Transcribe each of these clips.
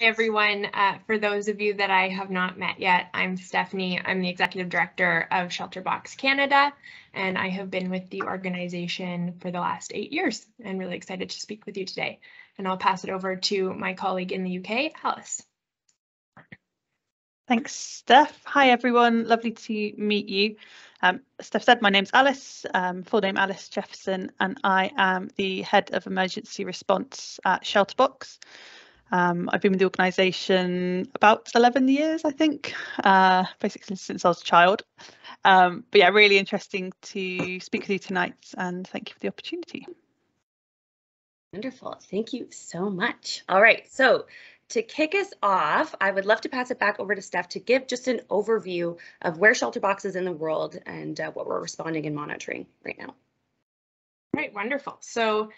Hi, everyone. For those of you that I have not met yet, I'm Stephanie. I'm the Executive Director of ShelterBox Canada, and I have been with the organization for the last 8 years and really excited to speak with you today. And I'll pass it over to my colleague in the UK, Alice. Thanks, Steph. Hi, everyone. Lovely to meet you. Steph said, my name's Alice, full name Alice Jefferson, and I am the Head of Emergency Response at ShelterBox. I've been with the organisation about 11 years, I think, basically since I was a child. But yeah, really interesting to speak with you tonight, and thank you for the opportunity. Wonderful. Thank you so much. All right, so to kick us off, I would love to pass it back over to Steph to give just an overview of where ShelterBox is in the world and what we're responding and monitoring right now. Right, wonderful. So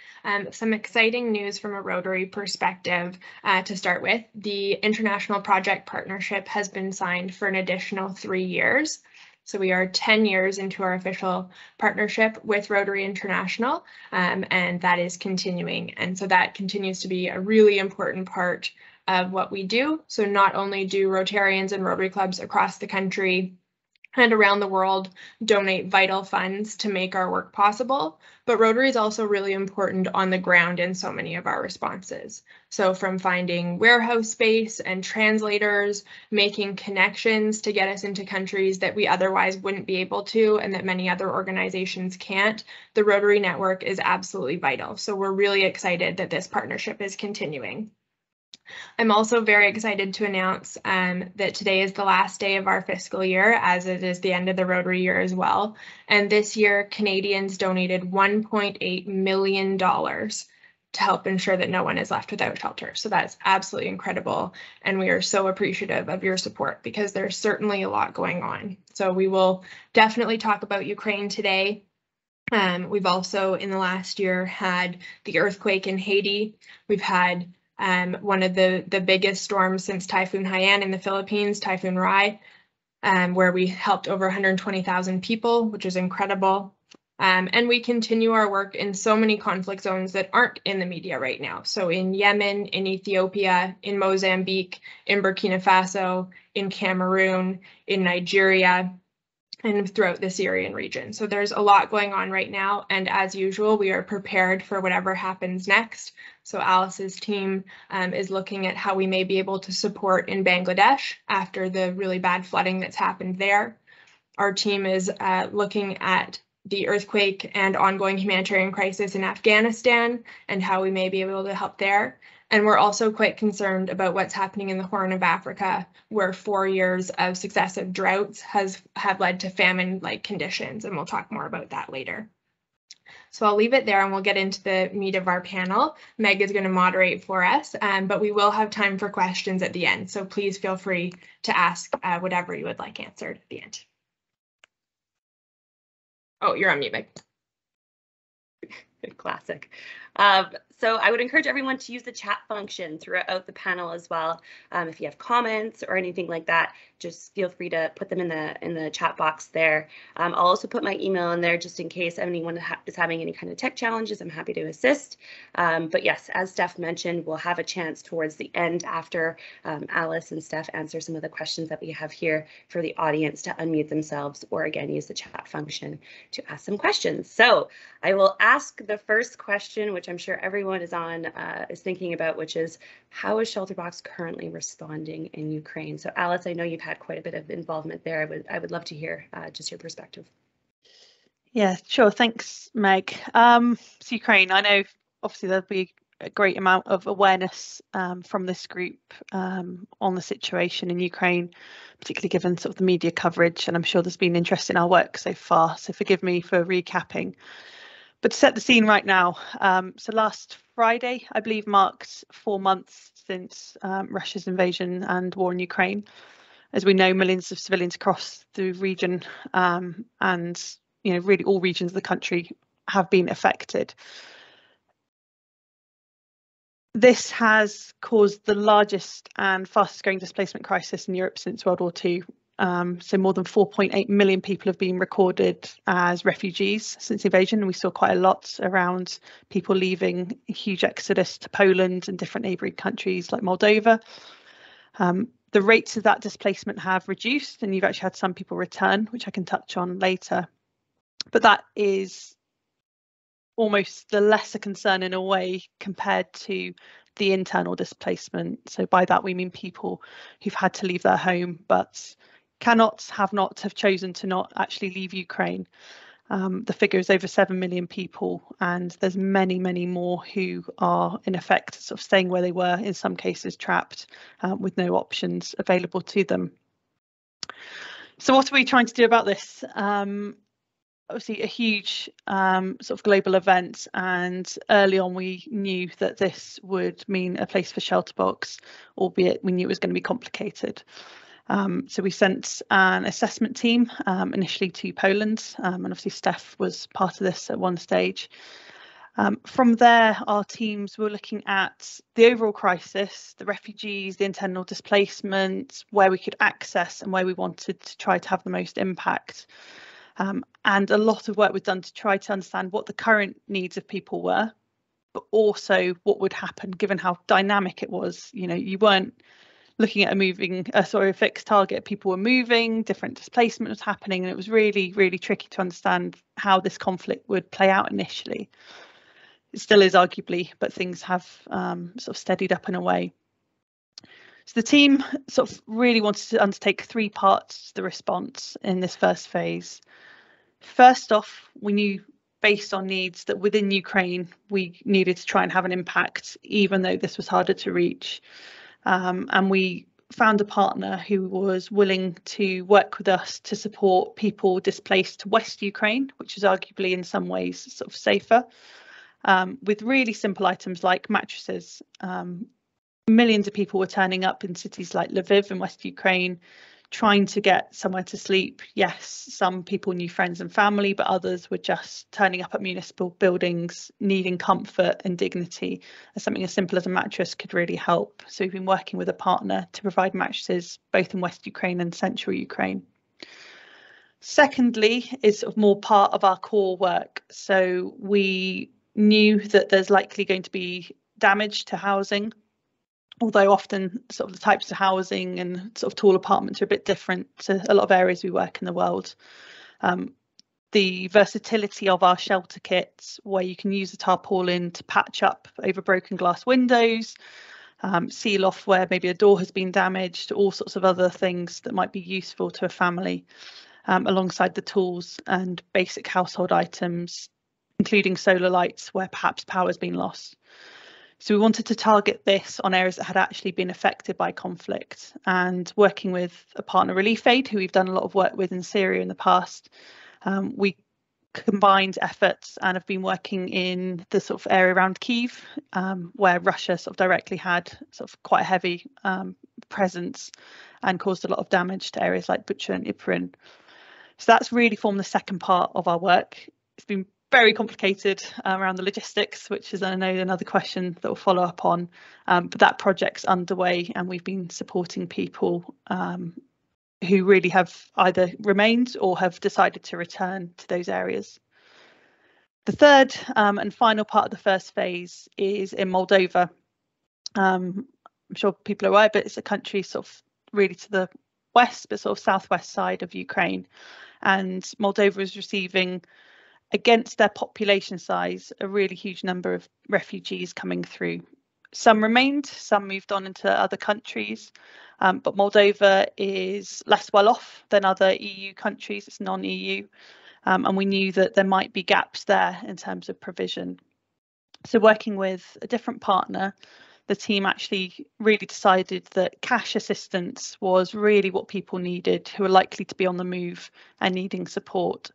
some exciting news from a Rotary perspective to start with. The International Project Partnership has been signed for an additional 3 years. So we are 10 years into our official partnership with Rotary International, and that is continuing. And so that continues to be a really important part of what we do. So not only do Rotarians and Rotary clubs across the country and around the world donate vital funds to make our work possible, but Rotary is also really important on the ground in so many of our responses. So from finding warehouse space and translators, making connections to get us into countries that we otherwise wouldn't be able to and that many other organizations can't, the Rotary network is absolutely vital. So we're really excited that this partnership is continuing. I'm also very excited to announce that today is the last day of our fiscal year, as it is the end of the Rotary year as well. And this year, Canadians donated $1.8 million to help ensure that no one is left without shelter. So that's absolutely incredible. And we are so appreciative of your support because there's certainly a lot going on. So we will definitely talk about Ukraine today. We've also in the last year had the earthquake in Haiti. We've had one of the biggest storms since Typhoon Haiyan in the Philippines, Typhoon Rai, where we helped over 120,000 people, which is incredible. And we continue our work in so many conflict zones that aren't in the media right now. So in Yemen, in Ethiopia, in Mozambique, in Burkina Faso, in Cameroon, in Nigeria, and throughout the Syrian region. So there's a lot going on right now. And as usual, we are prepared for whatever happens next. So Alice's team is looking at how we may be able to support in Bangladesh after the really bad flooding that's happened there. Our team is looking at the earthquake and ongoing humanitarian crisis in Afghanistan and how we may be able to help there. And we're also quite concerned about what's happening in the Horn of Africa, where 4 years of successive droughts have led to famine-like conditions, and we'll talk more about that later. So I'll leave it there and we'll get into the meat of our panel. Meg is going to moderate for us, but we will have time for questions at the end. So please feel free to ask whatever you would like answered at the end. Oh, you're on mute, Meg. Classic. So I would encourage everyone to use the chat function throughout the panel as well. If you have comments or anything like that, just feel free to put them in the chat box there. I'll also put my email in there just in case anyone is having any kind of tech challenges. I'm happy to assist. But yes, as Steph mentioned, we'll have a chance towards the end after Alice and Steph answer some of the questions that we have here for the audience to unmute themselves or again use the chat function to ask some questions. So I will ask the first question, which I'm sure everyone is thinking about, which is how is ShelterBox currently responding in Ukraine? So Alice, I know you've had quite a bit of involvement there. I would love to hear just your perspective. Yeah, sure. Thanks, Meg. So Ukraine, I know obviously there'll be a great amount of awareness from this group on the situation in Ukraine, particularly given sort of the media coverage, and I'm sure there's been interest in our work so far. So forgive me for recapping. But to set the scene right now, so last Friday, I believe, marked 4 months since Russia's invasion and war in Ukraine. As we know, millions of civilians across the region and really all regions of the country have been affected. This has caused the largest and fastest growing displacement crisis in Europe since World War II, So more than 4.8 million people have been recorded as refugees since the invasion, and we saw quite a lot around people leaving, a huge exodus to Poland and different neighbouring countries like Moldova. The rates of that displacement have reduced, and you've actually had some people return, which I can touch on later. But that is almost the lesser concern in a way compared to the internal displacement. So by that we mean people who've had to leave their home but have chosen to not actually leave Ukraine. The figure is over 7 million people, and there's many more who are in effect sort of staying where they were, in some cases trapped with no options available to them. So what are we trying to do about this? Obviously a huge sort of global event, and early on we knew that this would mean a place for ShelterBox, albeit we knew it was going to be complicated. So we sent an assessment team initially to Poland, and obviously Steph was part of this at one stage. From there, our teams were looking at the overall crisis, the refugees, the internal displacement, where we could access and where we wanted to try to have the most impact. And a lot of work was done to try to understand what the current needs of people were, but also what would happen given how dynamic it was. You know, you weren't looking at a fixed target. People were moving, different displacement was happening, and it was really tricky to understand how this conflict would play out initially. It still is arguably, but things have sort of steadied up in a way. So the team sort of really wanted to undertake 3 parts to the response in this first phase. First off, we knew based on needs that within Ukraine, we needed to try and have an impact, even though this was harder to reach. And we found a partner who was willing to work with us to support people displaced to West Ukraine, which is arguably in some ways sort of safer, with really simple items like mattresses. Millions of people were turning up in cities like Lviv in West Ukraine, trying to get somewhere to sleep. Yes, some people knew friends and family, but others were just turning up at municipal buildings, needing comfort and dignity, and something as simple as a mattress could really help. So we've been working with a partner to provide mattresses both in West Ukraine and Central Ukraine. Secondly, is sort of more part of our core work. So we knew that there's likely going to be damage to housing, although often sort of the types of housing and sort of tall apartments are a bit different to a lot of areas we work in the world. The versatility of our shelter kits, where you can use a tarpaulin to patch up over broken glass windows, seal off where maybe a door has been damaged, all sorts of other things that might be useful to a family, alongside the tools and basic household items, including solar lights where perhaps power has been lost. So we wanted to target this on areas that had actually been affected by conflict, and working with a partner, Relief Aid, who we've done a lot of work with in Syria in the past, we combined efforts and have been working in the sort of area around Kyiv, where Russia sort of directly had sort of quite a heavy presence and caused a lot of damage to areas like Bucha and Irpin. So that's really formed the second part of our work. It's been very complicated around the logistics, which is, I know, another question that we'll follow up on, but that project's underway, and we've been supporting people who really have either remained or have decided to return to those areas. The third and final part of the first phase is in Moldova. I'm sure people are aware, but it's a country sort of really to the west, but sort of southwest side of Ukraine, and Moldova is receiving, against their population size, a really huge number of refugees coming through. Some remained, some moved on into other countries, but Moldova is less well off than other EU countries. It's non-EU, and we knew that there might be gaps there in terms of provision. So working with a different partner, the team actually really decided that cash assistance was really what people needed who are likely to be on the move and needing support.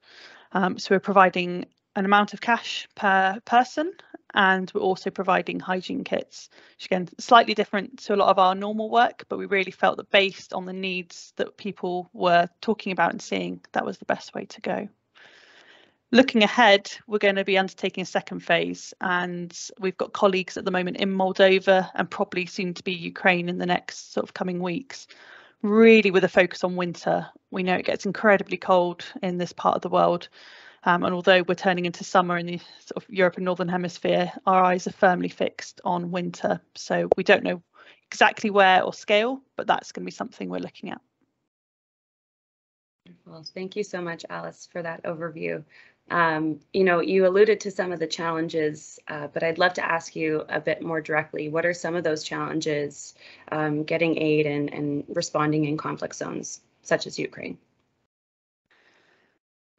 So we're providing an amount of cash per person, and we're also providing hygiene kits, which again, slightly different to a lot of our normal work, but we really felt that based on the needs that people were talking about and seeing, that was the best way to go. Looking ahead, we're going to be undertaking a second phase, and we've got colleagues at the moment in Moldova and probably soon to be Ukraine in the next sort of coming weeks, really with a focus on winter. We know it gets incredibly cold in this part of the world. And although we're turning into summer in the sort of Europe and Northern Hemisphere, our eyes are firmly fixed on winter. So we don't know exactly where or scale, but that's going to be something we're looking at. Well, thank you so much, Alice, for that overview. You alluded to some of the challenges, but I'd love to ask you a bit more directly. What are some of those challenges getting aid and responding in conflict zones, such as Ukraine?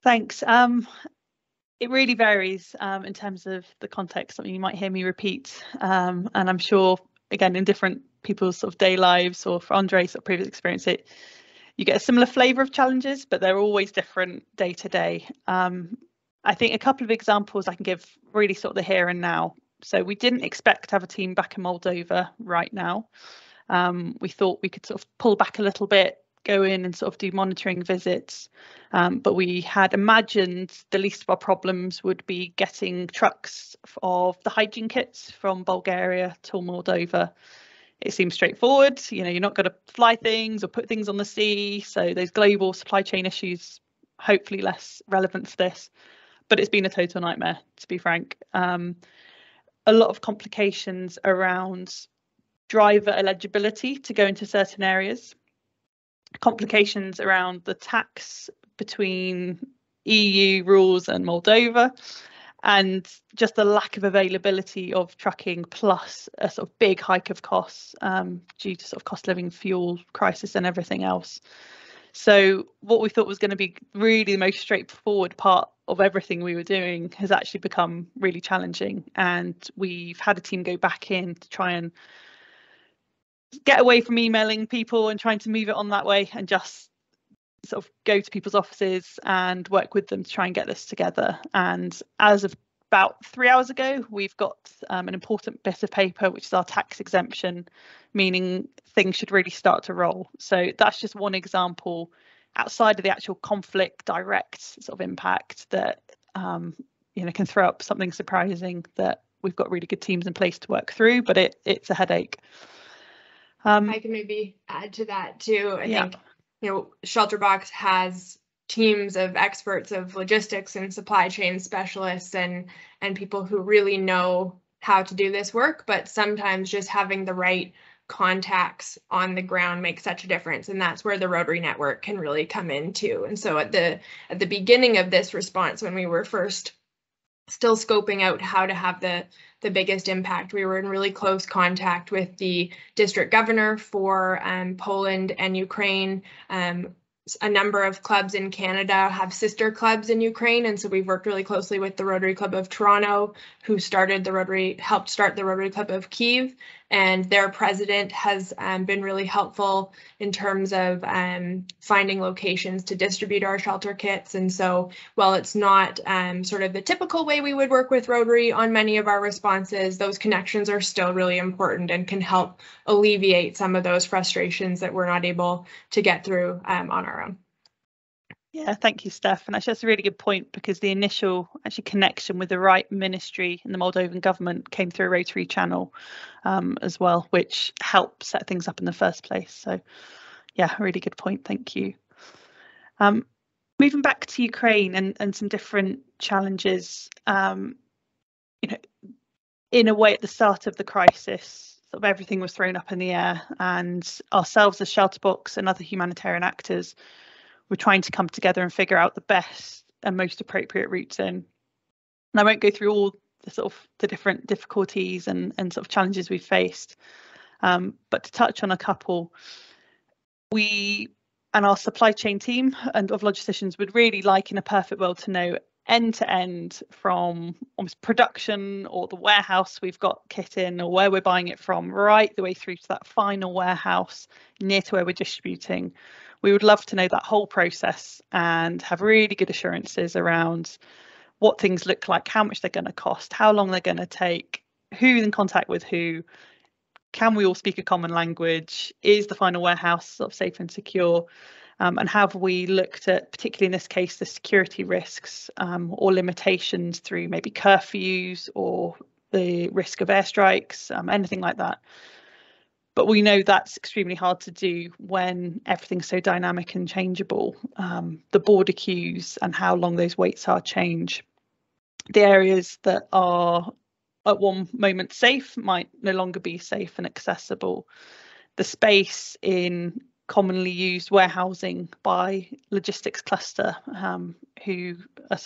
Thanks. It really varies in terms of the context, something you might hear me repeat. And I'm sure, again, in different people's sort of day lives, or for Andre's sort of previous experience, you get a similar flavour of challenges, but they're always different day to day. I think a couple of examples I can give really sort of the here and now. So we didn't expect to have a team back in Moldova right now. We thought we could sort of pull back a little bit, go in and sort of do monitoring visits, but we had imagined the least of our problems would be getting trucks of the hygiene kits from Bulgaria to Moldova. It seems straightforward, you're not going to fly things or put things on the sea, so those global supply chain issues hopefully less relevant for this, but it's been a total nightmare, to be frank. A lot of complications around driver eligibility to go into certain areas, complications around the tax between EU rules and Moldova, and just the lack of availability of trucking, plus a sort of big hike of costs due to sort of cost of living, fuel crisis and everything else. So what we thought was going to be really the most straightforward part of everything we were doing has actually become really challenging, and we've had a team go back in to try and get away from emailing people and trying to move it on that way, and just sort of go to people's offices and work with them to try and get this together. And as of about 3 hours ago, we've got an important bit of paper, which is our tax exemption, meaning things should really start to roll. So that's just one example outside of the actual conflict direct sort of impact that can throw up something surprising that we've got really good teams in place to work through, but it's a headache. I can maybe add to that too. I think ShelterBox has teams of experts of logistics and supply chain specialists and people who really know how to do this work, but sometimes just having the right contacts on the ground makes such a difference, and that's where the Rotary network can really come in too. And so at the beginning of this response, when we were first still scoping out how to have the biggest impact, we were in really close contact with the district governor for Poland and Ukraine. A number of clubs in Canada have sister clubs in Ukraine, and so we've worked really closely with the Rotary Club of Toronto, who helped start the Rotary Club of Kyiv, and their president has been really helpful in terms of finding locations to distribute our shelter kits. And so while it's not sort of the typical way we would work with Rotary on many of our responses, those connections are still really important and can help alleviate some of those frustrations that we're not able to get through on our own. Yeah, thank you, Steph. And actually, that's a really good point, because the initial connection with the right ministry and the Moldovan government came through a Rotary channel as well, which helped set things up in the first place. So yeah, really good point. Thank you. Moving back to Ukraine and some different challenges, in a way, at the start of the crisis, sort of everything was thrown up in the air, and ourselves as ShelterBox and other humanitarian actors we're trying to come together and figure out the best and most appropriate routes in. And I won't go through all the different difficulties and sort of challenges we've faced, but to touch on a couple, we and our supply chain team and of logisticians would really like, in a perfect world, to know end to end, from almost production or the warehouse we've got kit in or where we're buying it from, right the way through to that final warehouse near to where we're distributing. We would love to know that whole process and have really good assurances around what things look like, how much they're going to cost, how long they're going to take, who's in contact with who, can we all speak a common language, is the final warehouse sort of safe and secure, and have we looked at, particularly in this case, the security risks or limitations through maybe curfews or the risk of airstrikes, anything like that. But we know that's extremely hard to do when everything's so dynamic and changeable. The border queues and how long those waits are change. The areas that are at one moment safe might no longer be safe and accessible. The space in commonly used warehousing by logistics cluster, who are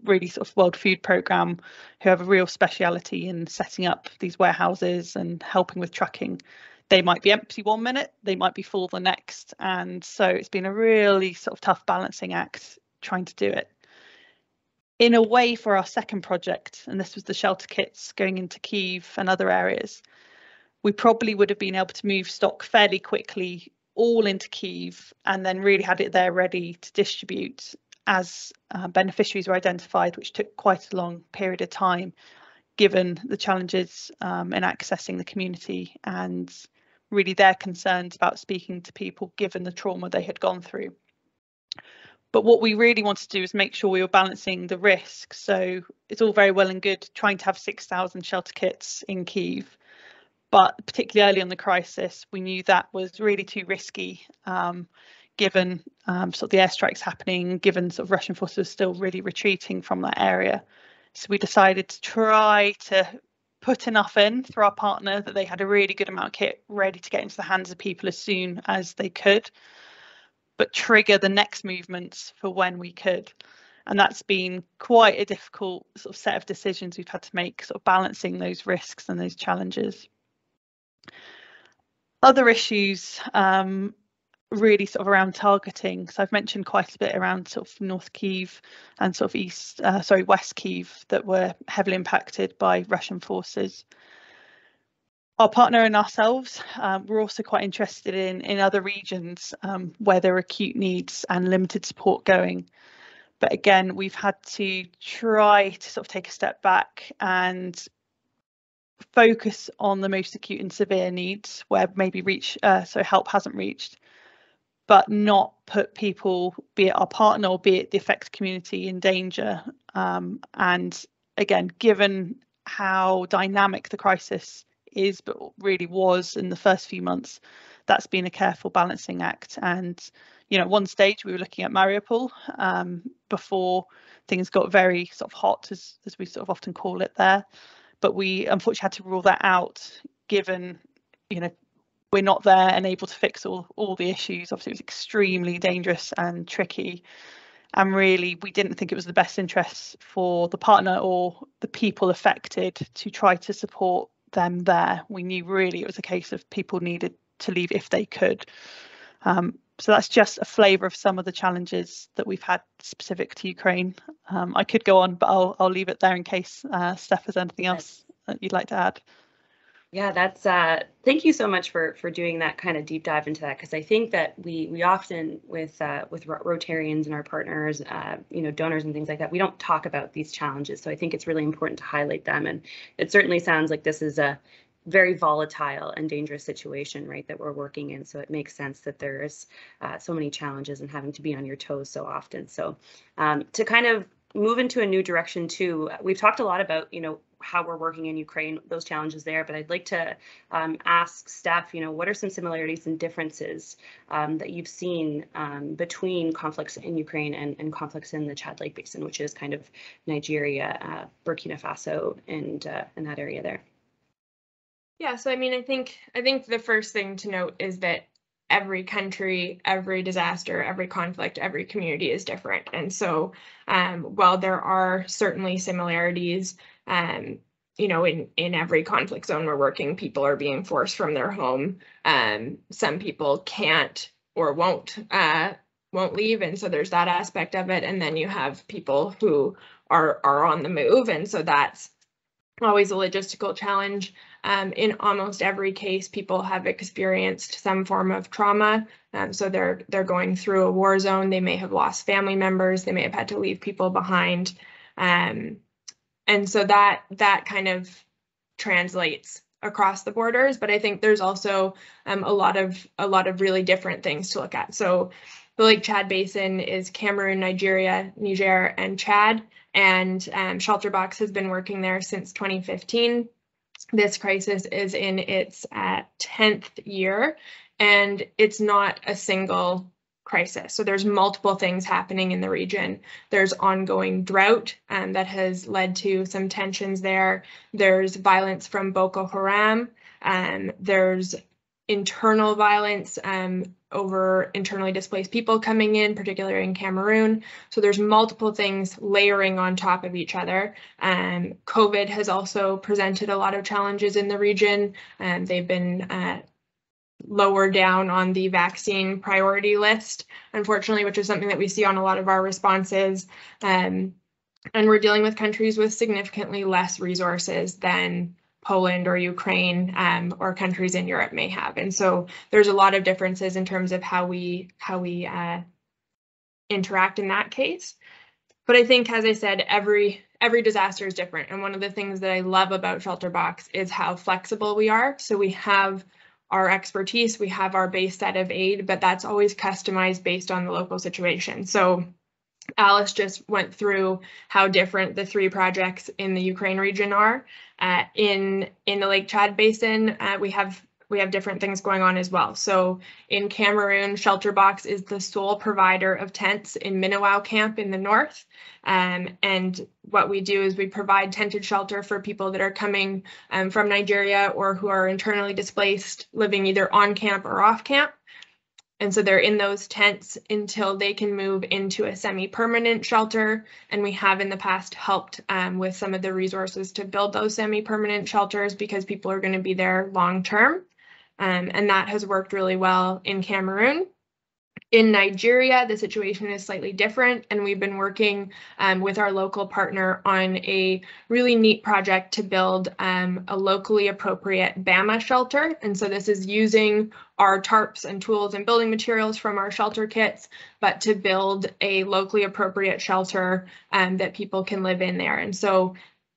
really World Food Programme, who have a real speciality in setting up these warehouses and helping with trucking. They might be empty 1 minute, they might be full the next. And so it's been a really tough balancing act trying to do it. In a way, for our second project, and this was the shelter kits going into Kyiv and other areas, we probably would have been able to move stock fairly quickly all into Kyiv and then really had it there ready to distribute as beneficiaries were identified, which took quite a long period of time, given the challenges in accessing the community and really their concerns about speaking to people given the trauma they had gone through. But what we really wanted to do is make sure we were balancing the risk. So it's all very well and good trying to have 6,000 shelter kits in Kyiv, but particularly early on the crisis, we knew that was really too risky, given the airstrikes happening, given Russian forces still really retreating from that area. So we decided to try to put enough in through our partner that they had a really good amount of kit ready to get into the hands of people as soon as they could, but trigger the next movements for when we could. And that's been quite a difficult set of decisions we've had to make, balancing those risks and those challenges. Other issues really around targeting. So I've mentioned quite a bit around North Kyiv and West Kyiv that were heavily impacted by Russian forces. Our partner and ourselves were also quite interested in other regions where there are acute needs and limited support going. But again, we've had to try to take a step back and focus on the most acute and severe needs where maybe help hasn't reached, but not put people, be it our partner or be it the affected community, in danger. And again, given how dynamic the crisis is, but really was in the first few months, that's been a careful balancing act. And at one stage we were looking at Mariupol before things got very hot, as we often call it there. But we unfortunately had to rule that out, given we're not there and able to fix all the issues. Obviously, it was extremely dangerous and tricky. And really, we didn't think it was the best interests for the partner or the people affected to try to support them there. We knew really it was a case of people needed to leave if they could. So that's just a flavour of some of the challenges that we've had specific to Ukraine. I could go on, but I'll leave it there in case Steph has anything else that you'd like to add. Yeah, that's thank you so much for doing that kind of deep dive into that, because I think that we often with Rotarians and our partners, donors and things like that, we don't talk about these challenges. So I think it's really important to highlight them. And it certainly sounds like this is a very volatile and dangerous situation, right, that we're working in. So it makes sense that there's so many challenges and having to be on your toes so often. So to kind of move into a new direction too, we've talked a lot about, how we're working in Ukraine, those challenges there, but I'd like to ask Steph, what are some similarities and differences that you've seen between conflicts in Ukraine and conflicts in the Chad Lake Basin, which is kind of Nigeria, Burkina Faso, and that area there? Yeah, so I think the first thing to note is that every country, every disaster, every conflict, every community is different. And so while there are certainly similarities, in every conflict zone we're working, people are being forced from their home. Some people can't or won't leave. And so there's that aspect of it. And then you have people who are on the move. And so that's always a logistical challenge. In almost every case, people have experienced some form of trauma. So they're going through a war zone. They may have lost family members. They may have had to leave people behind. And so that kind of translates across the borders. But I think there's also a lot of really different things to look at. So the Lake Chad Basin is Cameroon, Nigeria, Niger, and Chad. And ShelterBox has been working there since 2015. This crisis is in its 10th year, and it's not a single crisis. So there's multiple things happening in the region. There's ongoing drought that has led to some tensions there. There's violence from Boko Haram. There's internal violence over internally displaced people coming in, particularly in Cameroon. So there's multiple things layering on top of each other. COVID has also presented a lot of challenges in the region, and they've been lower down on the vaccine priority list, unfortunately, which is something that we see on a lot of our responses. And we're dealing with countries with significantly less resources than Poland or Ukraine or countries in Europe may have. And so there's a lot of differences in terms of how we interact in that case. But I think, as I said, every disaster is different. And one of the things that I love about ShelterBox is how flexible we are. So we have our expertise, we have our base set of aid, but that's always customized based on the local situation. So Alice just went through how different the 3 projects in the Ukraine region are. In the Lake Chad Basin, we have different things going on as well. So in Cameroon, ShelterBox is the sole provider of tents in Minawao camp in the north. And what we do is we provide tented shelter for people that are coming from Nigeria or who are internally displaced, living either on camp or off camp. And so they're in those tents until they can move into a semi-permanent shelter. And we have in the past helped with some of the resources to build those semi-permanent shelters because people are going to be there long term. And that has worked really well in Cameroon. In Nigeria, the situation is slightly different, and we've been working with our local partner on a really neat project to build a locally appropriate Bama shelter. And so this is using our tarps and tools and building materials from our shelter kits, but to build a locally appropriate shelter that people can live in there. And so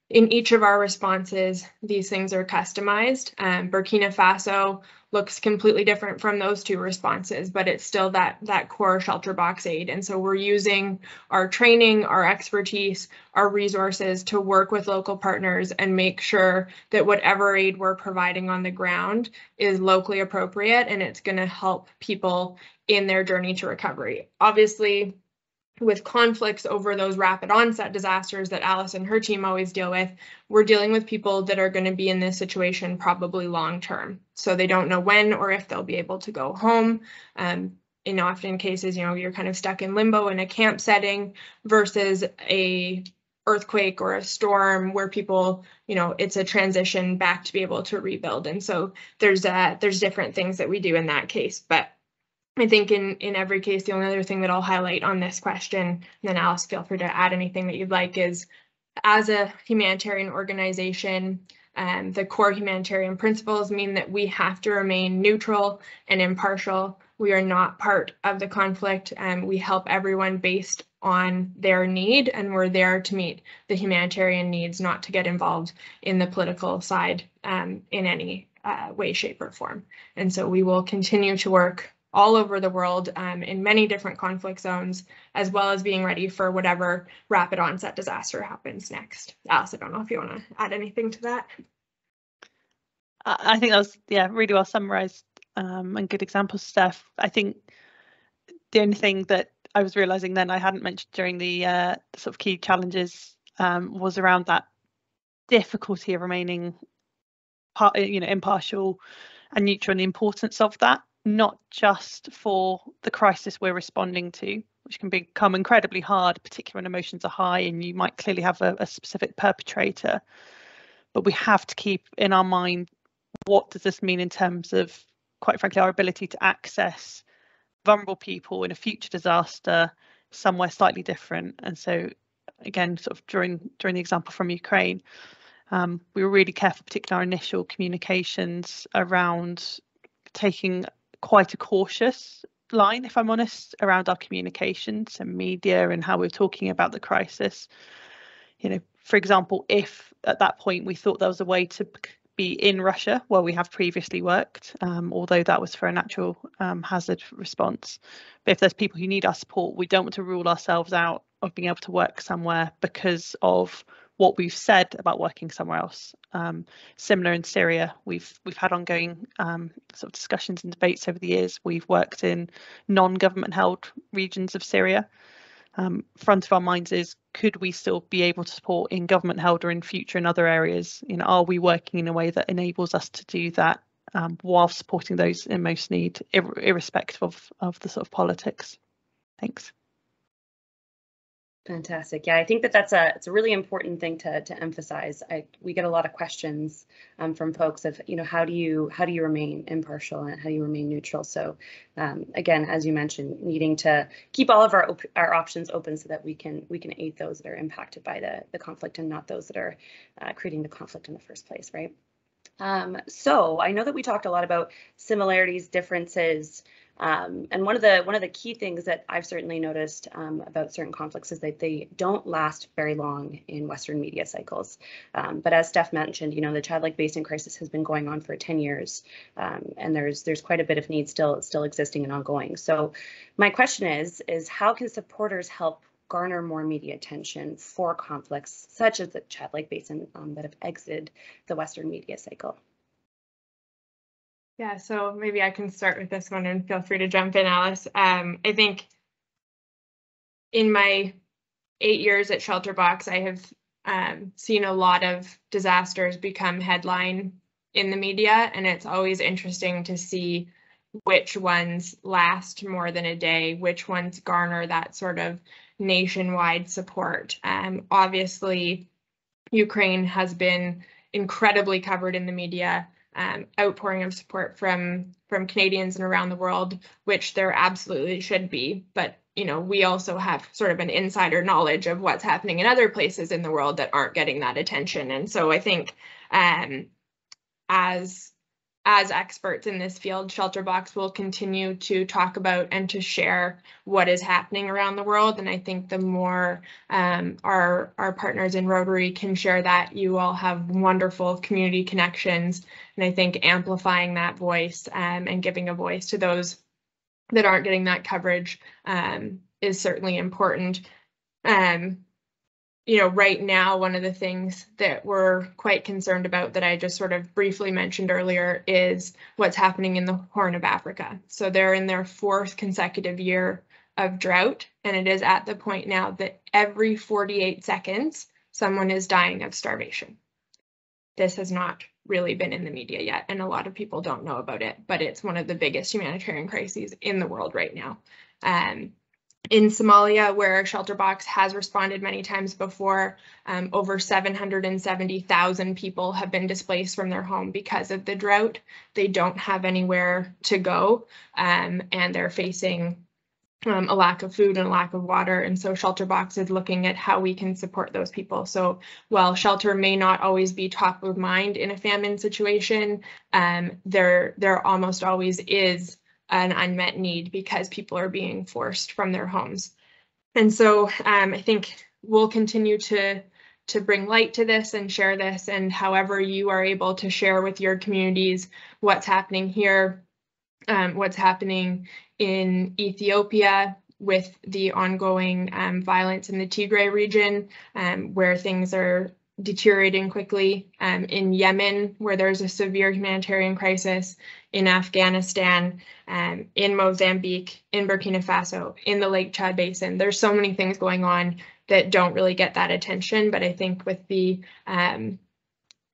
in each of our responses, these things are customized. Burkina Faso looks completely different from those 2 responses, but it's still that core ShelterBox aid. And so we're using our training, our expertise, our resources to work with local partners and make sure that whatever aid we're providing on the ground is locally appropriate and it's going to help people in their journey to recovery. Obviously, with conflicts over those rapid onset disasters that Alice and her team always deal with, we're dealing with people that are going to be in this situation probably long term. So they don't know when or if they'll be able to go home. In often cases, you're kind of stuck in limbo in a camp setting versus a earthquake or a storm where people, it's a transition back to be able to rebuild. And so there's different things that we do in that case. But I think in every case, the only other thing that I'll highlight on this question, and then Alice, feel free to add anything that you'd like, is as a humanitarian organization, the core humanitarian principles mean that we have to remain neutral and impartial. We are not part of the conflict, and we help everyone based on their need, and we're there to meet the humanitarian needs, not to get involved in the political side in any way, shape, or form. And so we will continue to work all over the world in many different conflict zones, as well as being ready for whatever rapid onset disaster happens next. Alice, I don't know if you want to add anything to that. I think that was, really well summarised and good examples, Steph. I think the only thing that I was realising then I hadn't mentioned during the sort of key challenges was around that difficulty of remaining impartial and neutral, and the importance of that, not just for the crisis we're responding to, which can become incredibly hard, particularly when emotions are high and you might clearly have a specific perpetrator, but we have to keep in our mind, what does this mean in terms of, quite frankly, our ability to access vulnerable people in a future disaster somewhere slightly different. And so again, sort of during the example from Ukraine, we were really careful, particularly our initial communications, around taking quite a cautious line, if I'm honest, around our communications and media and how we're talking about the crisis. For example, if at that point we thought there was a way to be in Russia where we have previously worked, although that was for a natural hazard response. But if there's people who need our support, we don't want to rule ourselves out of being able to work somewhere because of what we've said about working somewhere else. Similar in Syria, we've had ongoing sort of discussions and debates over the years. We've worked in non-government held regions of Syria. Front of our minds is, could we still be able to support in government held or in future in other areas? You know, are we working in a way that enables us to do that while supporting those in most need, irrespective of the sort of politics? Thanks. Fantastic. Yeah, I think that it's a really important thing to emphasize. We get a lot of questions from folks of, you know, how do you remain impartial and how do you remain neutral? So again, as you mentioned, needing to keep all of our options open so that we can aid those that are impacted by the conflict and not those that are creating the conflict in the first place, right? So I know that we talked a lot about similarities, differences. And one of the key things that I've certainly noticed about certain conflicts is that they don't last very long in Western media cycles. But as Steph mentioned, you know, the child-like basin crisis has been going on for 10 years, and there's quite a bit of need still existing and ongoing. So my question is how can supporters help garner more media attention for conflicts such as the child-like basin that have exited the Western media cycle? Yeah, so maybe I can start with this one and feel free to jump in, Alice. I think in my 8 years at ShelterBox, I have seen a lot of disasters become headline in the media, and it's always interesting to see which ones last more than a day, which ones garner that sort of nationwide support. Obviously, Ukraine has been incredibly covered in the media. Outpouring of support from Canadians and around the world, which there absolutely should be. But, you know, we also have sort of an insider knowledge of what's happening in other places in the world that aren't getting that attention. And so I think as experts in this field, ShelterBox will continue to talk about and to share what is happening around the world. And I think the more our partners in Rotary can share that, you all have wonderful community connections. And I think amplifying that voice and giving a voice to those that aren't getting that coverage is certainly important. You know, right now, one of the things that we're quite concerned about that I just sort of briefly mentioned earlier is what's happening in the Horn of Africa. So they're in their 4th consecutive year of drought, and it is at the point now that every 48 seconds, someone is dying of starvation. This has not really been in the media yet, and a lot of people don't know about it, but it's one of the biggest humanitarian crises in the world right now. In Somalia, where ShelterBox has responded many times before, over 770,000 people have been displaced from their home because of the drought. They don't have anywhere to go, and they're facing a lack of food and a lack of water. And so ShelterBox is looking at how we can support those people. So while shelter may not always be top of mind in a famine situation, there almost always is an unmet need because people are being forced from their homes. And so I think we'll continue to bring light to this and share this, and however you are able to share with your communities what's happening here, what's happening in Ethiopia with the ongoing violence in the Tigray region, where things are deteriorating quickly, in Yemen, where there's a severe humanitarian crisis, in Afghanistan, in Mozambique, in Burkina Faso, in the Lake Chad Basin. There's so many things going on that don't really get that attention, but I think with the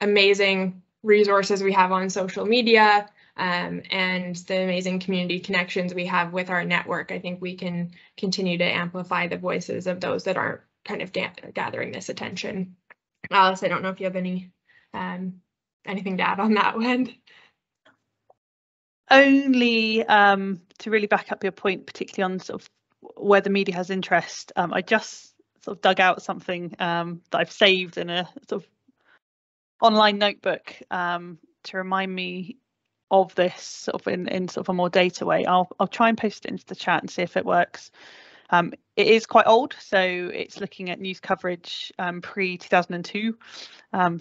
amazing resources we have on social media and the amazing community connections we have with our network, I think we can continue to amplify the voices of those that aren't kind of gathering this attention. Alice, I don't know if you have any anything to add on that one. Only to really back up your point, particularly on sort of where the media has interest. I just sort of dug out something that I've saved in a sort of online notebook to remind me of this sort of in sort of a more data way. I'll try and post it into the chat and see if it works. It is quite old, so it's looking at news coverage pre-2002.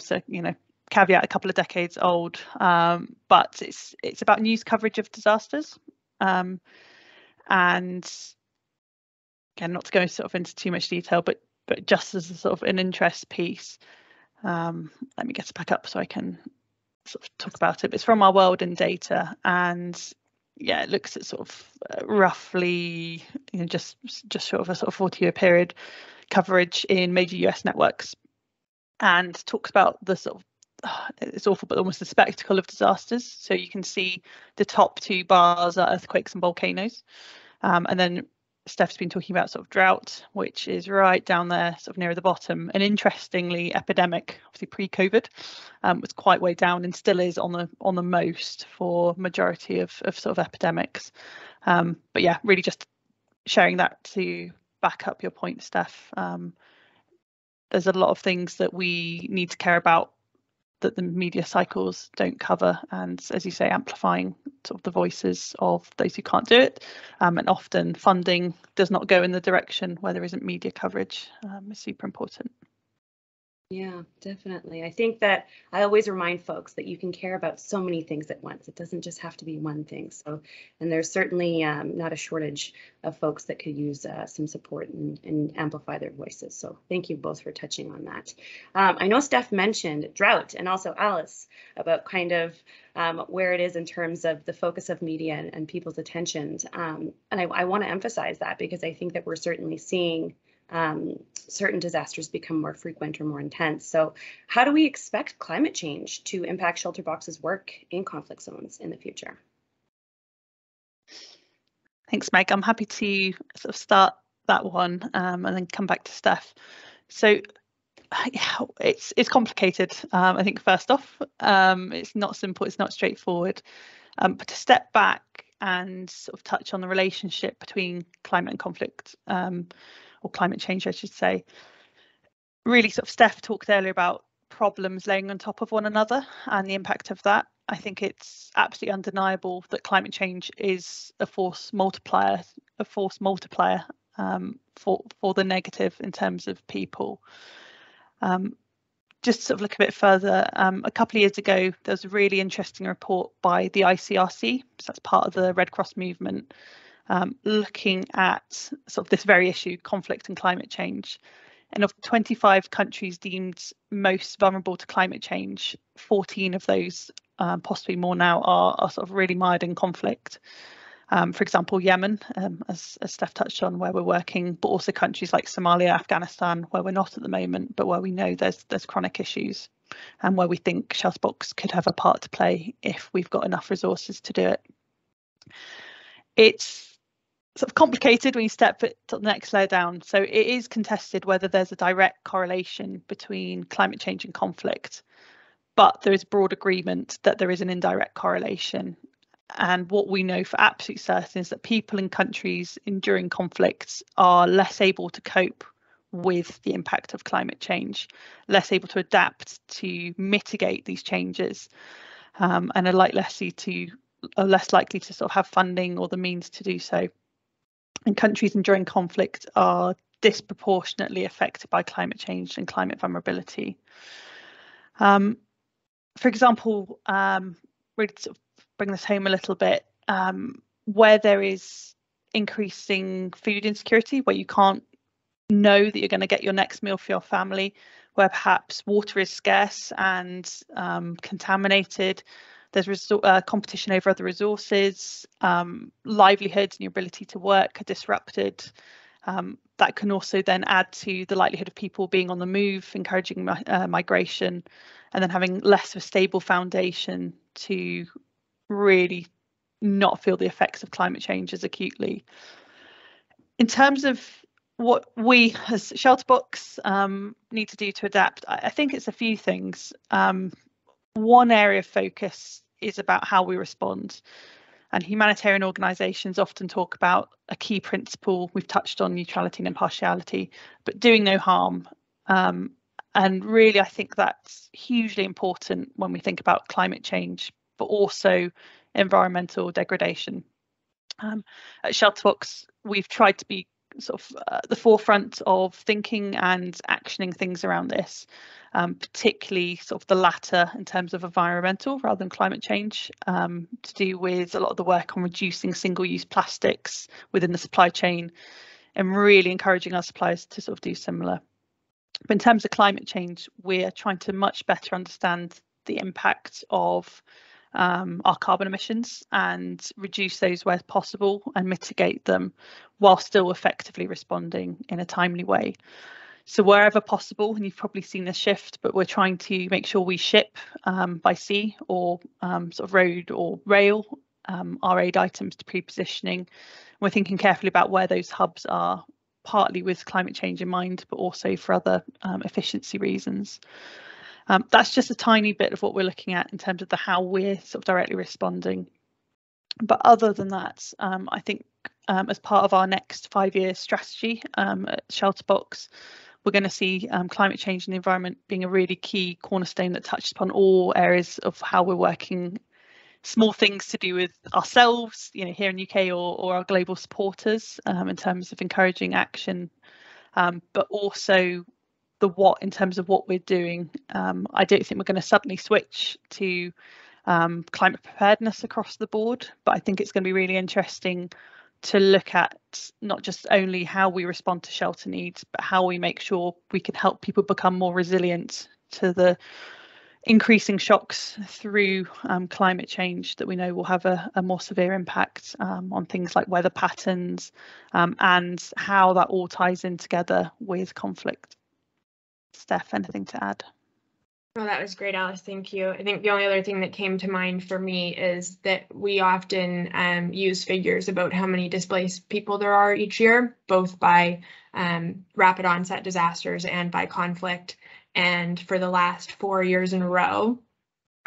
So, you know, caveat, a couple of decades old, but it's about news coverage of disasters. And again, not to go sort of into too much detail, but but just as a sort of an interest piece, let me get it back up so I can sort of talk about it. But it's from our World in Data, and yeah, it looks at sort of roughly, you know, just short of a sort of 40-year period coverage in major US networks, and talks about the sort of, it's awful, but almost the spectacle of disasters. So you can see the top two bars are earthquakes and volcanoes, and then Steph's been talking about sort of drought, which is right down there, sort of near the bottom. And interestingly, epidemic, obviously pre-COVID, was quite way down and still is on the most for majority of sort of epidemics. But yeah, really just sharing that to back up your point, Steph. There's a lot of things that we need to care about that the media cycles don't cover, and as you say, amplifying sort of the voices of those who can't do it, and often funding does not go in the direction where there isn't media coverage, is super important. Yeah, definitely. I think that I always remind folks that you can care about so many things at once. It doesn't just have to be one thing. So, and there's certainly not a shortage of folks that could use some support and amplify their voices. So thank you both for touching on that. I know Steph mentioned drought, and also Alice, about kind of where it is in terms of the focus of media and people's attention. And I want to emphasize that, because I think that we're certainly seeing certain disasters become more frequent or more intense. So how do we expect climate change to impact ShelterBox's work in conflict zones in the future? Thanks, Meg. I'm happy to sort of start that one, and then come back to Steph. So yeah, it's complicated. I think first off, it's not simple, it's not straightforward, but to step back and sort of touch on the relationship between climate and conflict, or climate change, I should say. Really, sort of Steph talked earlier about problems laying on top of one another and the impact of that. I think it's absolutely undeniable that climate change is a force multiplier for the negative in terms of people. Just to sort of look a bit further, a couple of years ago, there was a really interesting report by the ICRC, so that's part of the Red Cross movement, looking at sort of this very issue, conflict and climate change. And of 25 countries deemed most vulnerable to climate change, 14 of those, possibly more now, are sort of really mired in conflict. For example, Yemen, as Steph touched on, where we're working, but also countries like Somalia, Afghanistan, where we're not at the moment, but where we know there's chronic issues, and where we think ShelterBox could have a part to play if we've got enough resources to do it. It's sort of complicated when you step it to the next layer down. So it is contested whether there's a direct correlation between climate change and conflict, but there is broad agreement that there is an indirect correlation. And what we know for absolute certain is that people in countries enduring conflicts are less able to cope with the impact of climate change, less able to adapt to mitigate these changes, and are less likely to sort of have funding or the means to do so. And countries enduring conflict are disproportionately affected by climate change and climate vulnerability. For example, really to sort of bring this home a little bit, where there is increasing food insecurity, where you can't know that you're going to get your next meal for your family, where perhaps water is scarce and contaminated, there's competition over other resources, livelihoods and your ability to work are disrupted. That can also then add to the likelihood of people being on the move, encouraging migration, and then having less of a stable foundation to really not feel the effects of climate change as acutely. In terms of what we as ShelterBox need to do to adapt, I think it's a few things. One area of focus is about how we respond, and humanitarian organisations often talk about a key principle. We've touched on neutrality and impartiality, but doing no harm. And really, I think that's hugely important when we think about climate change, but also environmental degradation. At ShelterBox, we've tried to be sort of at the forefront of thinking and actioning things around this, particularly sort of the latter in terms of environmental rather than climate change, to do with a lot of the work on reducing single-use plastics within the supply chain and really encouraging our suppliers to sort of do similar. But in terms of climate change, we're trying to much better understand the impact of our carbon emissions and reduce those where possible and mitigate them while still effectively responding in a timely way. So wherever possible, and you've probably seen this shift, but we're trying to make sure we ship by sea or sort of road or rail our aid items to pre-positioning. We're thinking carefully about where those hubs are, partly with climate change in mind, but also for other efficiency reasons. That's just a tiny bit of what we're looking at in terms of the how we're sort of directly responding. But other than that, I think as part of our next 5-year strategy at ShelterBox, we're going to see climate change and the environment being a really key cornerstone that touches upon all areas of how we're working. Small things to do with ourselves, you know, here in UK or our global supporters in terms of encouraging action, but also the what in terms of what we're doing. I don't think we're going to suddenly switch to climate preparedness across the board, but I think it's going to be really interesting to look at not just only how we respond to shelter needs, but how we make sure we can help people become more resilient to the increasing shocks through climate change that we know will have a more severe impact on things like weather patterns and how that all ties in together with conflict. Steph, anything to add? Oh, that was great, Alice. Thank you. I think the only other thing that came to mind for me is that we often use figures about how many displaced people there are each year, both by rapid onset disasters and by conflict. And for the last 4 years in a row,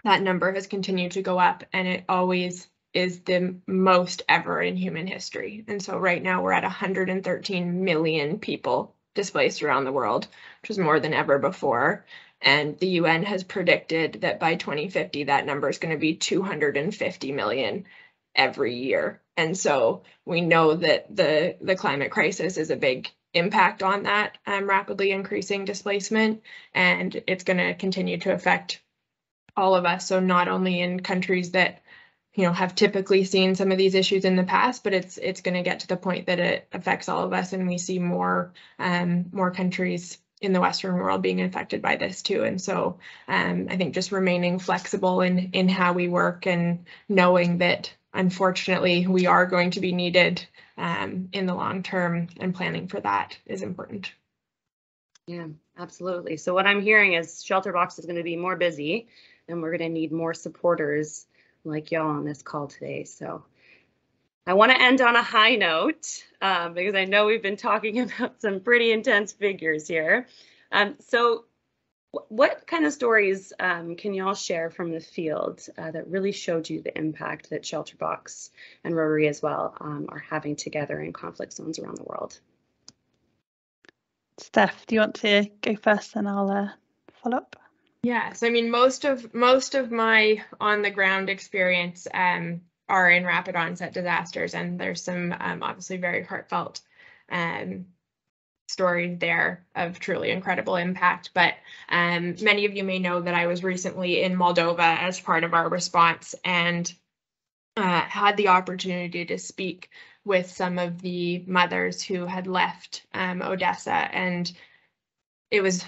that number has continued to go up, and it always is the most ever in human history. And so right now we're at 113 million people displaced around the world, which is more than ever before. And the UN has predicted that by 2050, that number is going to be 250 million every year. And so we know that the climate crisis is a big impact on that rapidly increasing displacement, and it's going to continue to affect all of us. So not only in countries that, you know, have typically seen some of these issues in the past, but it's going to get to the point that it affects all of us, and we see more countries in the Western world being affected by this too. And so I think just remaining flexible in how we work and knowing that unfortunately we are going to be needed in the long term, and planning for that is important. Yeah, absolutely. So what I'm hearing is ShelterBox is going to be more busy, and we're going to need more supporters like y'all on this call today. So I want to end on a high note because I know we've been talking about some pretty intense figures here. So what kind of stories can y'all share from the field that really showed you the impact that ShelterBox and Rotary as well are having together in conflict zones around the world? Steph, do you want to go first, and I'll follow up? Yes, I mean, most of my on the ground experience are in rapid onset disasters, and there's some obviously very heartfelt stories there of truly incredible impact. But many of you may know that I was recently in Moldova as part of our response, and had the opportunity to speak with some of the mothers who had left Odessa, and it was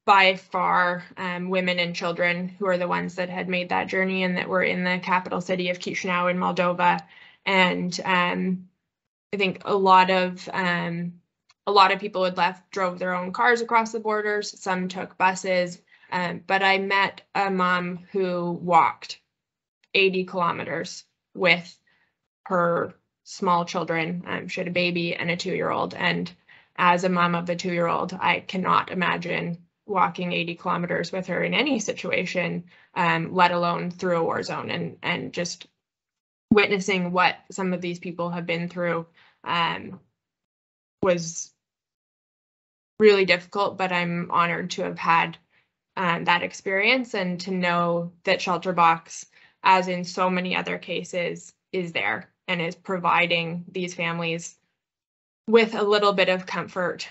by far women and children who are the ones that had made that journey and that were in the capital city of Chisinau in Moldova. And I think a lot of people had drove their own cars across the borders. Some took buses, but I met a mom who walked 80 kilometers with her small children. She had a baby and a 2-year-old, and as a mom of a 2-year-old, I cannot imagine walking 80 kilometers with her in any situation, let alone through a war zone, and just witnessing what some of these people have been through was really difficult, but I'm honored to have had that experience, and to know that ShelterBox, as in so many other cases, is there and is providing these families with a little bit of comfort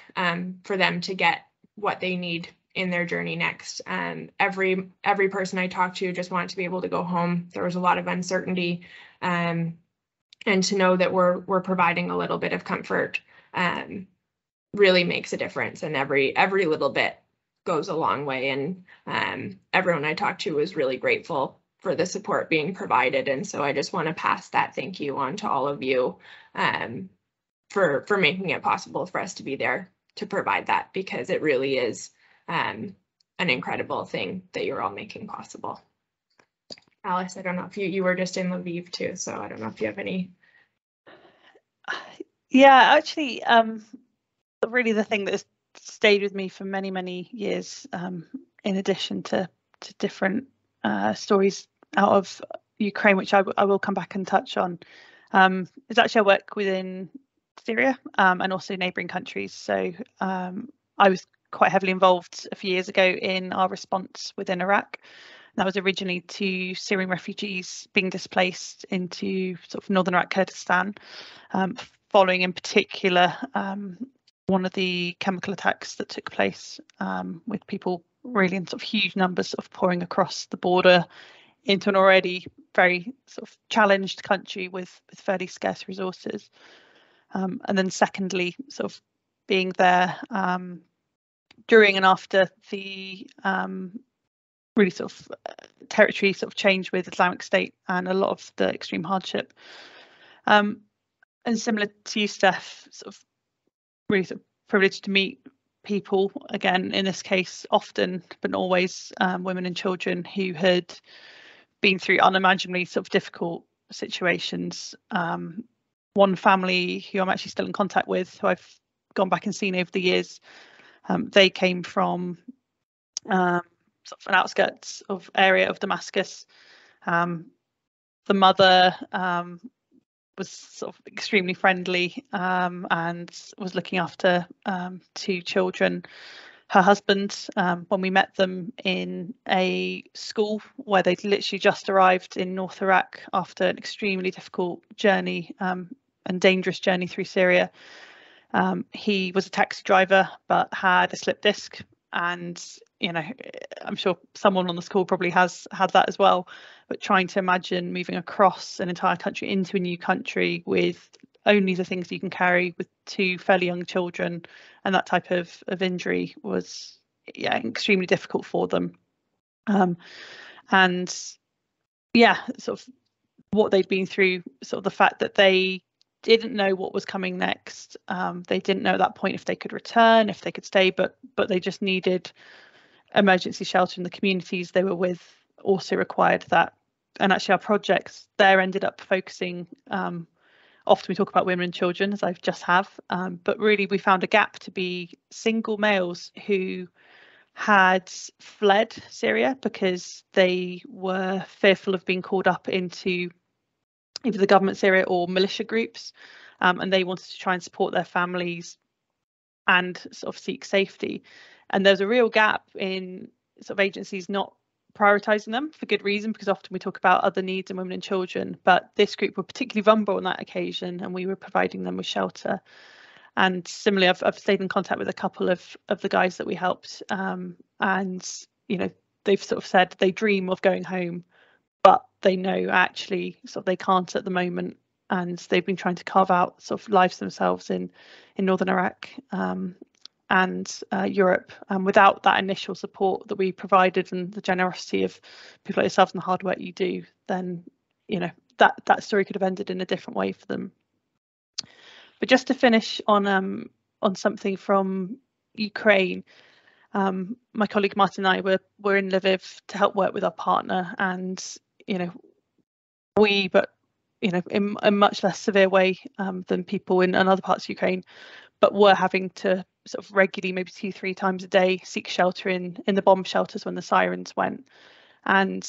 for them to get what they need in their journey next. Every person I talked to just wanted to be able to go home. There was a lot of uncertainty, and to know that we're providing a little bit of comfort really makes a difference, and every little bit goes a long way. And everyone I talked to was really grateful for the support being provided. And so I just want to pass that thank you on to all of you for making it possible for us to be there to provide that, because it really is an incredible thing that you're all making possible. Alice, I don't know if you were just in Lviv too, so I don't know if you have any. Yeah, actually, really the thing that's stayed with me for many, many years, in addition to different stories out of Ukraine, which I will come back and touch on, is actually I work within Syria and also neighbouring countries. So I was quite heavily involved a few years ago in our response within Iraq. That was originally to Syrian refugees being displaced into sort of northern Iraq, Kurdistan, following in particular one of the chemical attacks that took place, with people really in sort of huge numbers sort of pouring across the border into an already very sort of challenged country with fairly scarce resources. And then secondly, sort of being there during and after the really sort of territory sort of change with Islamic State and a lot of the extreme hardship. And similar to you, Steph, sort of really sort of privileged to meet people, again, in this case, often, but not always, women and children who had been through unimaginably sort of difficult situations. One family who I'm actually still in contact with, who I've gone back and seen over the years, they came from sort of an outskirts of area of Damascus. The mother was sort of extremely friendly and was looking after 2 children. Her husband, when we met them in a school where they'd literally just arrived in North Iraq after an extremely difficult journey and dangerous journey through Syria. He was a taxi driver but had a slip disc, and you know, I'm sure someone on the school probably has had that as well, but trying to imagine moving across an entire country into a new country with only the things you can carry, with 2 fairly young children, and that type of injury was, yeah, extremely difficult for them. And yeah, sort of what they'd been through, sort of the fact that they didn't know what was coming next. They didn't know at that point if they could return, if they could stay, but they just needed emergency shelter, and the communities they were with also required that. And actually our projects there ended up focusing, often we talk about women and children, as I've just have, but really we found a gap to be single males who had fled Syria because they were fearful of being called up into either the government Syria or militia groups, and they wanted to try and support their families and sort of seek safety. And there's a real gap in sort of agencies not prioritising them, for good reason, because often we talk about other needs in women and children, but this group were particularly vulnerable on that occasion, and we were providing them with shelter. And similarly, I've stayed in contact with a couple of the guys that we helped, and you know, they've sort of said they dream of going home, but they know actually sort of they can't at the moment, and they've been trying to carve out sort of lives themselves in northern Iraq and Europe, without that initial support that we provided and the generosity of people like yourselves and the hard work you do. Then you know, that story could have ended in a different way for them. But just to finish on something from Ukraine, my colleague Martin and I were in Lviv to help work with our partner, and you know, but you know, in a much less severe way than people in other parts of Ukraine, but were having to sort of regularly, maybe 2-3 times a day, seek shelter in the bomb shelters when the sirens went. And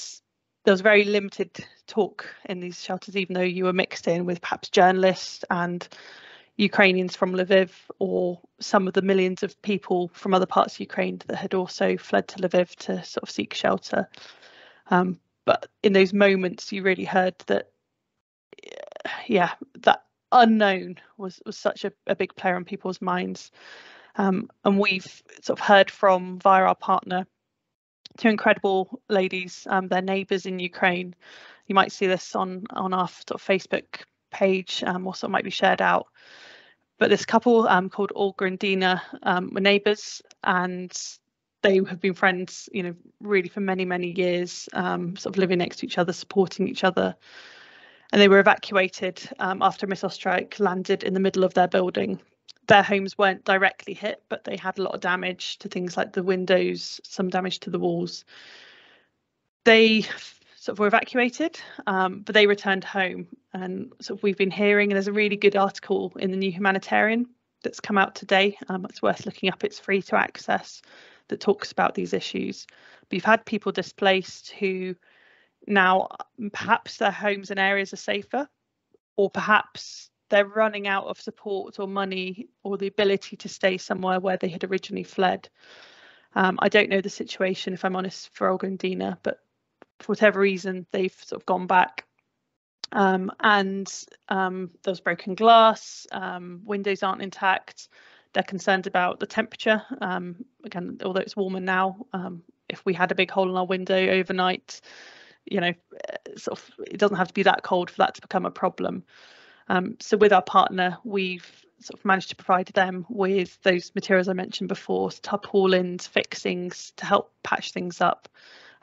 there was very limited talk in these shelters, even though you were mixed in with perhaps journalists and Ukrainians from Lviv, or some of the millions of people from other parts of Ukraine that had also fled to Lviv to sort of seek shelter. But in those moments, you really heard that, yeah, that unknown was such a big player on people's minds. And we've sort of heard from, via our partner, 2 incredible ladies, their neighbours in Ukraine. You might see this on our sort of Facebook page, or sort of might be shared out. But this couple called Olga and Dina were neighbours, and they have been friends, you know, really for many, many years, sort of living next to each other, supporting each other. And they were evacuated after a missile strike landed in the middle of their building. Their homes weren't directly hit, but they had a lot of damage to things like the windows, some damage to the walls. They sort of were evacuated, but they returned home. And sort of we've been hearing, and there's a really good article in the New Humanitarian that's come out today. It's worth looking up. It's free to access, that talks about these issues. But you've had people displaced who now perhaps their homes and areas are safer, or perhaps they're running out of support or money or the ability to stay somewhere where they had originally fled. I don't know the situation, if I'm honest, for Olga and Dina, but for whatever reason, they've sort of gone back. And there's broken glass, windows aren't intact. They're concerned about the temperature. Again, although it's warmer now, if we had a big hole in our window overnight, you know, sort of, it doesn't have to be that cold for that to become a problem. So with our partner, we've sort of managed to provide them with those materials I mentioned before, tarpaulins, fixings to help patch things up,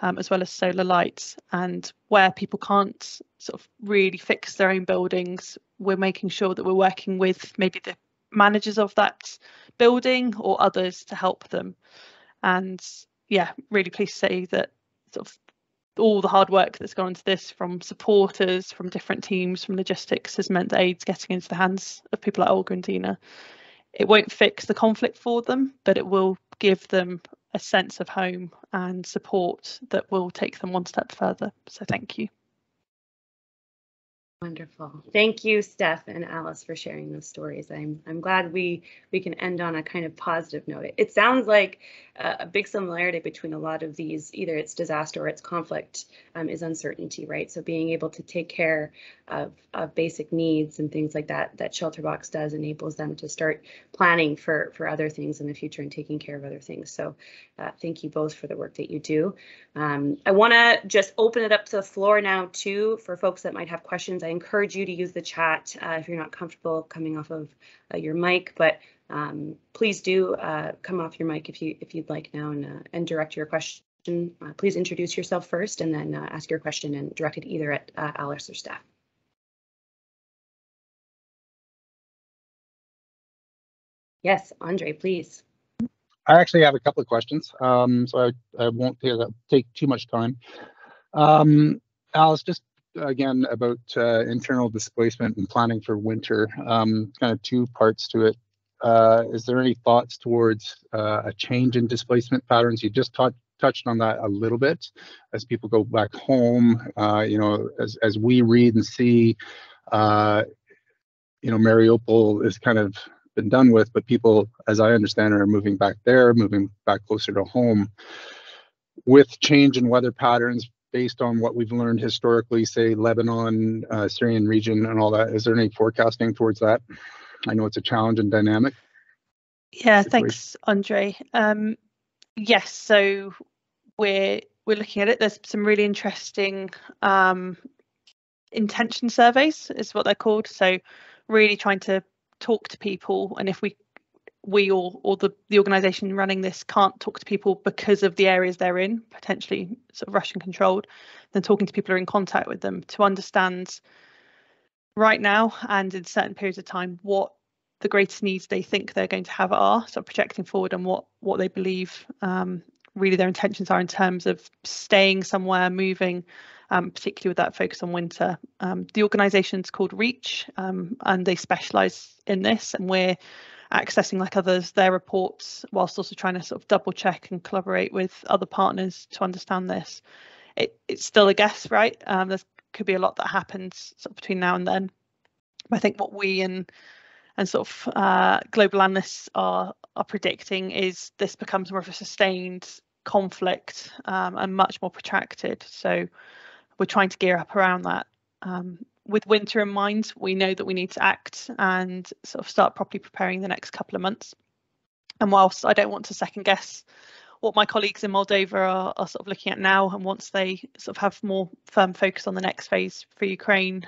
as well as solar lights. And where people can't sort of really fix their own buildings, we're making sure that we're working with maybe the managers of that building or others to help them. And yeah, really pleased to say that sort of all the hard work that's gone into this, from supporters, from different teams, from logistics, has meant that aid's getting into the hands of people like Olga and Dina. It won't fix the conflict for them, but it will give them a sense of home and support that will take them one step further. So thank you. Wonderful. Thank you, Steph and Alice, for sharing those stories. I'm glad we can end on a kind of positive note. It sounds like a big similarity between a lot of these, either it's disaster or it's conflict, is uncertainty, right? So being able to take care of basic needs and things like that ShelterBox does enables them to start planning for other things in the future and taking care of other things. So thank you both for the work that you do. I want to just open it up to the floor now too for folks that might have questions. I encourage you to use the chat if you're not comfortable coming off of your mic, but please do come off your mic if you'd like now and direct your question. Please introduce yourself first and then ask your question and direct it either at Alice or Steph. Yes, Andre, please. I actually have a couple of questions, so I won't take too much time. Alice, just again about internal displacement and planning for winter, kind of two parts to it. Is there any thoughts towards a change in displacement patterns? You just touched on that a little bit as people go back home. You know, as we read and see, you know, Mariupol is kind of been done with, but people, as I understand, are moving back there, moving back closer to home. With change in weather patterns based on what we've learned historically, say Lebanon, Syrian region and all that, is there any forecasting towards that? I know it's a challenge and dynamic. Yeah, thanks, Andre. Yes, so we're looking at it. There's some really interesting intention surveys, is what they're called. So really trying to talk to people, and if we or the organisation running this can't talk to people because of the areas they're in, potentially sort of Russian controlled, then talking to people who are in contact with them to understand right now and in certain periods of time what the greatest needs they think they're going to have are, so projecting forward and what they believe really their intentions are in terms of staying somewhere, moving, particularly with that focus on winter. The organisation's called Reach, and they specialise in this, and we're accessing, like others, their reports whilst also trying to sort of double check and collaborate with other partners to understand this. It's still a guess, right? There could be a lot that happens sort of between now and then. But I think what we and sort of global analysts are predicting is this becomes more of a sustained conflict and much more protracted. So we're trying to gear up around that. With winter in mind, we know that we need to act and sort of start properly preparing the next couple of months. And whilst I don't want to second guess what my colleagues in Moldova are sort of looking at now, and once they sort of have more firm focus on the next phase for Ukraine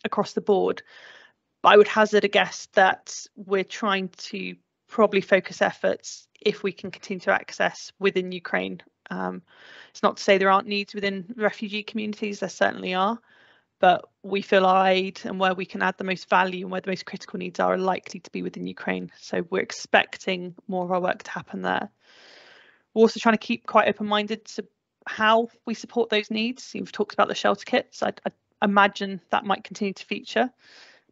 across the board, But I would hazard a guess that we're trying to probably focus efforts, if we can continue to access within Ukraine. It's not to say there aren't needs within refugee communities, there certainly are, but we feel our aid and where we can add the most value and where the most critical needs are likely to be within Ukraine. So we're expecting more of our work to happen there. We're also trying to keep quite open-minded to how we support those needs. You've talked about the shelter kits. I imagine that might continue to feature,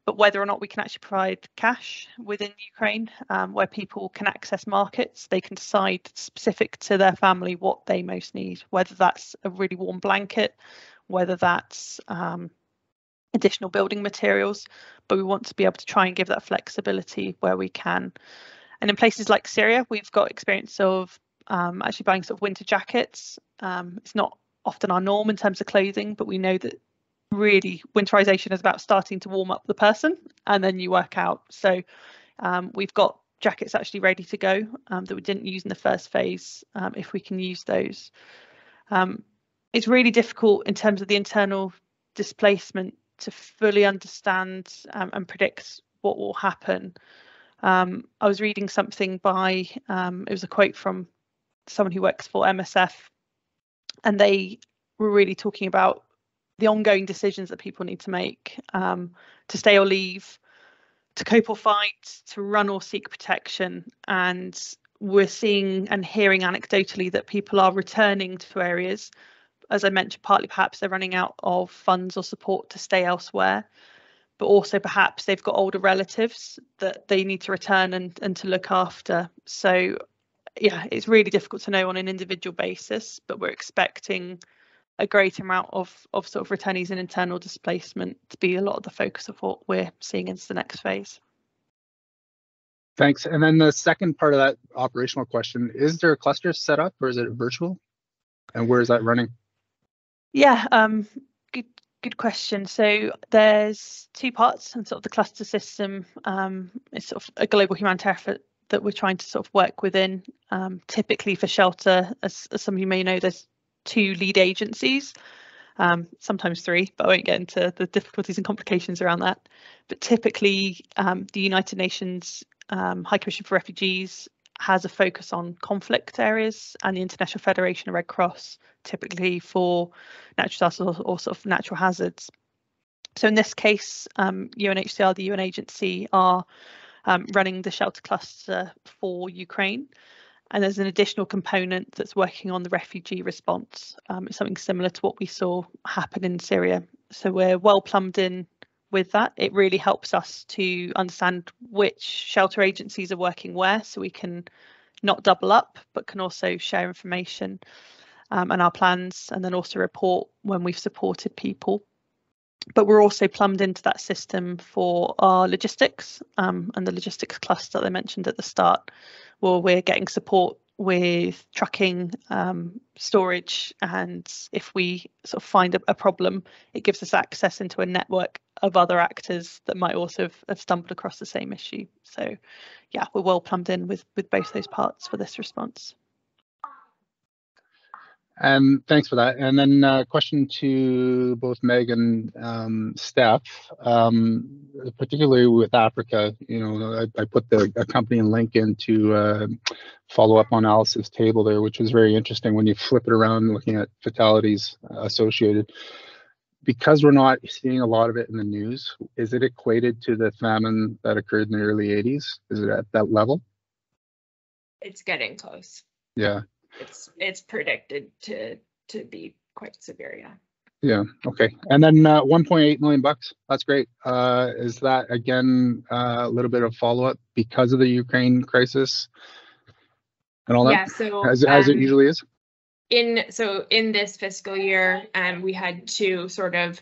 but whether or not we can actually provide cash within Ukraine, where people can access markets, they can decide specific to their family what they most need, whether that's a really warm blanket, whether that's additional building materials, but we want to be able to try and give that flexibility where we can. And in places like Syria, we've got experience of actually buying sort of winter jackets. It's not often our norm in terms of clothing, but we know that really winterization is about starting to warm up the person and then you work out. So we've got jackets actually ready to go that we didn't use in the first phase, if we can use those. It's really difficult in terms of the internal displacement to fully understand and predict what will happen. I was reading something by, it was a quote from someone who works for MSF, and they were really talking about the ongoing decisions that people need to make, to stay or leave, to cope or fight, to run or seek protection. And we're seeing and hearing anecdotally that people are returning to areas. As I mentioned, partly perhaps they're running out of funds or support to stay elsewhere, but also perhaps they've got older relatives that they need to return and to look after. So yeah, it's really difficult to know on an individual basis, but we're expecting a great amount of sort of returnees and internal displacement to be a lot of the focus of what we're seeing into the next phase. Thanks. And then the second part of that operational question, is there a cluster set up or is it virtual? And where is that running? Yeah, good question. So there's two parts, and sort of the cluster system is sort of a global humanitarian effort that we're trying to sort of work within. Typically for shelter, as some of you may know, there's two lead agencies, sometimes three, but I won't get into the difficulties and complications around that. But typically the United Nations High Commission for Refugees has a focus on conflict areas, and the International Federation of Red Cross typically for natural disasters or sort of natural hazards. So in this case, UNHCR, the UN agency, are running the shelter cluster for Ukraine. And there's an additional component that's working on the refugee response. It's something similar to what we saw happen in Syria. So we're well plumbed in with that. It really helps us to understand which shelter agencies are working where, so we can not double up, but can also share information and our plans, and then also report when we've supported people. But we're also plumbed into that system for our logistics and the logistics cluster that I mentioned at the start, where we're getting support with trucking, storage, and if we sort of find a problem, it gives us access into a network of other actors that might also have stumbled across the same issue. So yeah, we're well plumbed in with both those parts for this response. Thanks for that. And then a question to both Meg and Steph, particularly with Africa. You know, I put the accompanying link in to follow up on Alice's table there, which was very interesting when you flip it around looking at fatalities associated. Because we're not seeing a lot of it in the news, is it equated to the famine that occurred in the early 80s? Is it at that level? It's getting close. Yeah. It's predicted to be quite severe, yeah. Yeah, okay. And then 1.8 million bucks. That's great. Is that again a little bit of follow-up because of the Ukraine crisis and all that? Yeah, so as it usually is. In this fiscal year, we had two sort of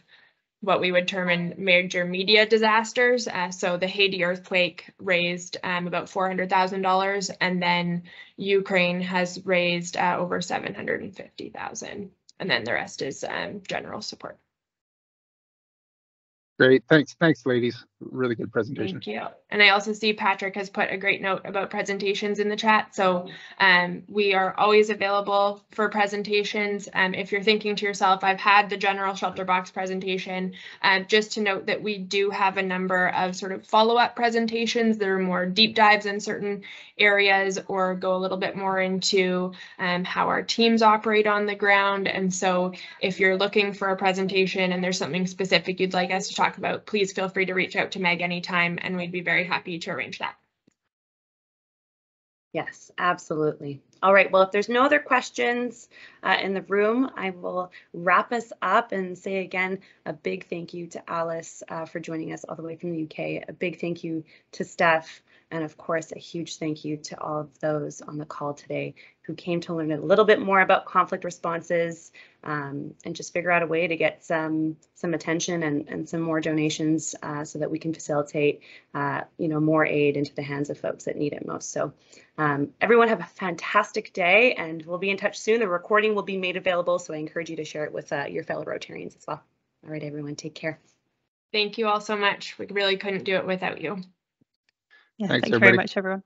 what we would term in major media disasters. So the Haiti earthquake raised about $400,000, and then Ukraine has raised over $750,000, and then the rest is general support. Great. Thanks, ladies. Really good presentation. Thank you. And I also see Patrick has put a great note about presentations in the chat. So we are always available for presentations. If you're thinking to yourself, I've had the general ShelterBox presentation, just to note that we do have a number of sort of follow-up presentations that are more deep dives in certain areas or go a little bit more into how our teams operate on the ground. And so if you're looking for a presentation and there's something specific you'd like us to talk about, please feel free to reach out to Meg anytime, and we'd be very happy to arrange that. Yes, absolutely. All right, well, if there's no other questions in the room, I will wrap us up and say again, a big thank you to Alice for joining us all the way from the UK. A big thank you to Steph, and of course, a huge thank you to all of those on the call today who came to learn a little bit more about conflict responses and just figure out a way to get some attention and some more donations so that we can facilitate more aid into the hands of folks that need it most. So everyone have a fantastic day, and we'll be in touch soon. The recording will be made available, so I encourage you to share it with your fellow Rotarians as well. All right, everyone, take care. Thank you all so much. We really couldn't do it without you. Yeah, Thanks, thank you very much, everyone.